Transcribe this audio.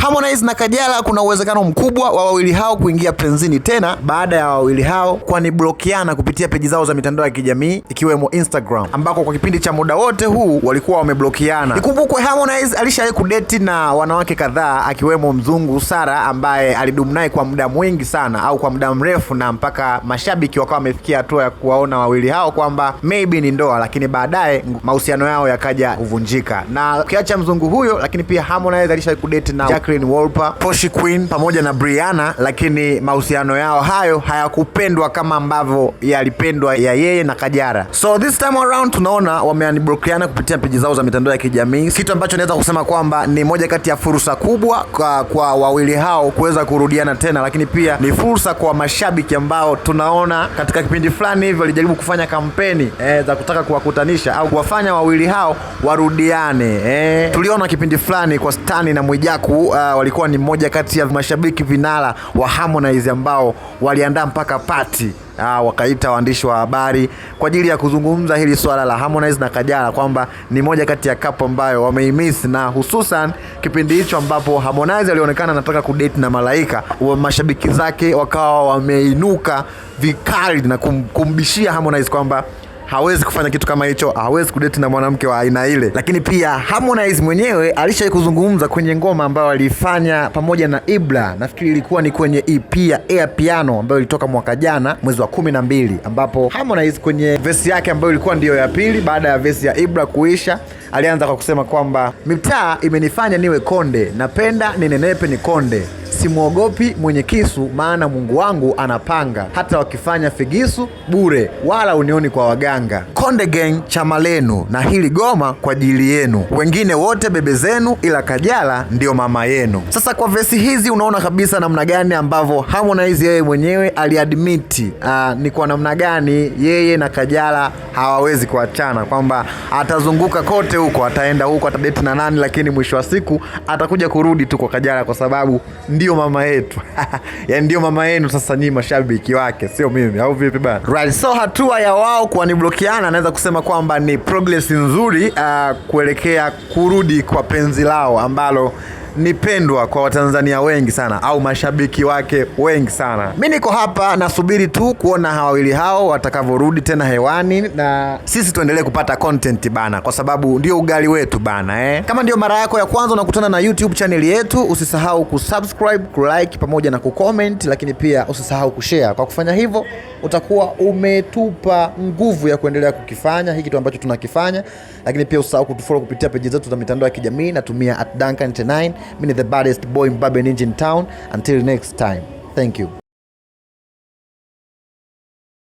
Harmonize na Kajala kuna uwezekano mkubwa wa wawili hao kuingia penzini tena baada ya wawili hao kwani blokiana kupitia peji zao za mitandao ya kijamii ikiwemo Instagram, ambako kwa kipindi cha muda wote huu walikuwa wameblokiana. Ikumbukwe Harmonize alishawahi kudeti na wanawake kadhaa akiwemo mzungu Sara ambaye alidumu naye kwa muda mwingi sana au kwa muda mrefu, na mpaka mashabiki wakawa wamefikia hatua ya kuwaona wawili hao kwamba maybe ni ndoa, lakini baadaye mahusiano yao yakaja kuvunjika. Na ukiacha mzungu huyo, lakini pia Harmonize alishawahi kudeti na Jacqueline Wolper, Poshi Queen pamoja na Brianna, lakini mahusiano yao hayo hayakupendwa kama ambavyo yalipendwa ya yeye na Kajala. So this time around tunaona wameaniblokiana kupitia peji zao za mitandao ya kijamii, kitu ambacho naweza kusema kwamba ni moja kati ya fursa kubwa kwa wawili hao kuweza kurudiana tena, lakini pia ni fursa kwa mashabiki ambao tunaona katika kipindi fulani hivi walijaribu kufanya kampeni za kutaka kuwakutanisha au kuwafanya wawili hao warudiane. Tuliona kipindi fulani kwa Stani na Mwijaku, walikuwa ni mmoja kati ya mashabiki vinara wa Harmonize ambao waliandaa mpaka party, wakaita waandishi wa habari kwa ajili ya kuzungumza hili swala la Harmonize na Kajala, kwamba ni moja kati ya couple ambayo wameimiss, na hususan kipindi hicho ambapo Harmonize alionekana anataka kudate na Malaika, mashabiki zake wakawa wameinuka vikali na kumbishia Harmonize kwamba hawezi kufanya kitu kama hicho, hawezi kudate na mwanamke wa aina ile. Lakini pia Harmonize mwenyewe alishawahi kuzungumza kwenye ngoma ambayo alifanya pamoja na Ibra, nafikiri ilikuwa ni kwenye EP ya Air Piano ambayo ilitoka mwaka jana mwezi wa 12, ambapo Harmonize kwenye verse yake ambayo ilikuwa ndiyo ya pili baada ya verse ya Ibra kuisha alianza kwa kusema kwamba mitaa imenifanya niwe konde, napenda ninenepe ni konde, simuogopi mwenye kisu maana Mungu wangu anapanga, hata wakifanya figisu bure wala unioni kwa waganga. Konde Gang chama lenu na hili goma kwa ajili yenu, wengine wote bebe zenu ila Kajala ndio mama yenu. Sasa kwa vesi hizi unaona kabisa namna gani ambavyo Harmonize yeye mwenyewe aliadmiti ni kwa namna gani yeye na Kajala hawawezi kuachana, kwamba atazunguka kote huko, ataenda huko, atadate na nani, lakini mwisho wa siku atakuja kurudi tu kwa Kajala kwa sababu ndio mama yetu. Yani ndio mama yenu sasa nyinyi mashabiki wake, sio mimi, au vipi bana? Right, so hatua ya wao kuaniblokiana naweza kusema kwamba ni progress nzuri kuelekea kurudi kwa penzi lao ambalo ni pendwa kwa Watanzania wengi sana au mashabiki wake wengi sana. Mimi niko hapa nasubiri tu kuona hawawili hao watakavyorudi tena hewani, na sisi tuendelee kupata content bana, kwa sababu ndio ugali wetu bana. Kama ndio mara yako ya kwanza unakutana na YouTube channel yetu, usisahau kusubscribe, kulike pamoja na kucomment, lakini pia usisahau kushare. Kwa kufanya hivyo utakuwa umetupa nguvu ya kuendelea kukifanya hiki kitu ambacho tunakifanya, lakini pia usisahau kutufollow kupitia page zetu za mitandao ya kijamii, natumia @Duncan9. Mimi ni the baddest boy Mbabe Ninja in town. Until next time, thank you.